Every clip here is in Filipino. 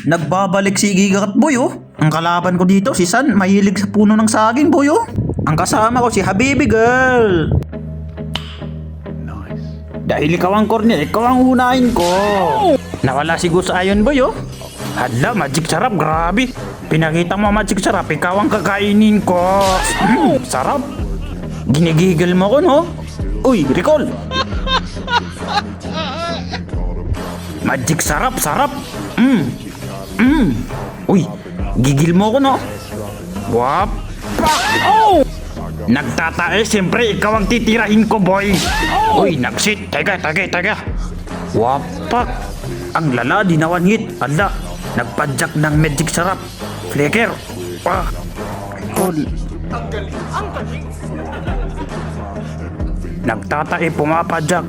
Nagbabalik si Giga at Boy, oh. Ang kalaban ko dito, si San, mahilig sa puno ng saging, Boy, oh. Ang kasama ko si Habibi Girl. Dahil ikaw ang corner, ikaw ang unahin ko. Nawala si Gus Ayon, Boy, oh. Hala, magic sarap, grabe. Pinakita mo magic sarap, ikaw ang kakainin ko. Sarap. Ginigigil mo ko, no? Uy, recall. Magic sarap, sarap. Uy, gigil mo ko, no? Wap. Oh! Nagtatae, siyempre ikaw ang titirahin ko, boy. Uy, nagsit. Teka. Wapak. Ang lala, dinawan hit. Ala, nagpadyak ng magic sarap. Flicker. Wah. Nagtatae, pumapadyak.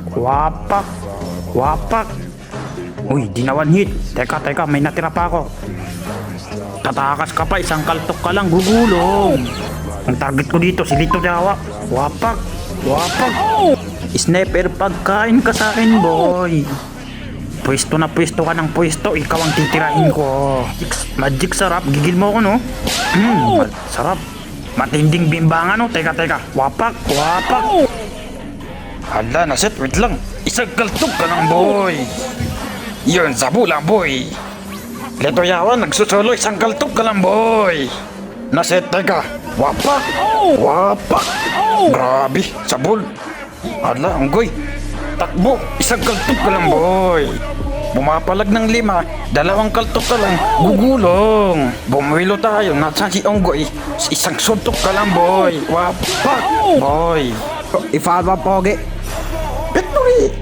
Wapak. Uy, dinawan hit. Teka, may natira pa ako. Tatakas ka pa, isang kaltok ka lang, gugulong. Ang target ko dito, si Lito Jawa. Wapak. Sniper, pagkain ka sa akin, boy. Pwesto na pwesto ka ng pwesto, ikaw ang titirahin ko. Magic sarap, gigil mo ko, no? Sarap. Matinding bimbangan, no? Teka. Wapak. Hala, naset, wait lang. Isang kaltok ka lang, boy. Yun, sabo lang, boy. Lito Jawa, nagsusolo, isang kaltok ka lang, boy. Naset, teka. Wapak. Grabe, sabol. Ala, anggoy. Takbo, isang kaltok ka lang, boy. Bumapalag ng 5, 2 kaltok ka lang, gugulong. Bumuwilo tayo, nasa si Onggoy. Isang suntok ka lang, boy. Wapak, boy. Ifalwa pogi. Victory!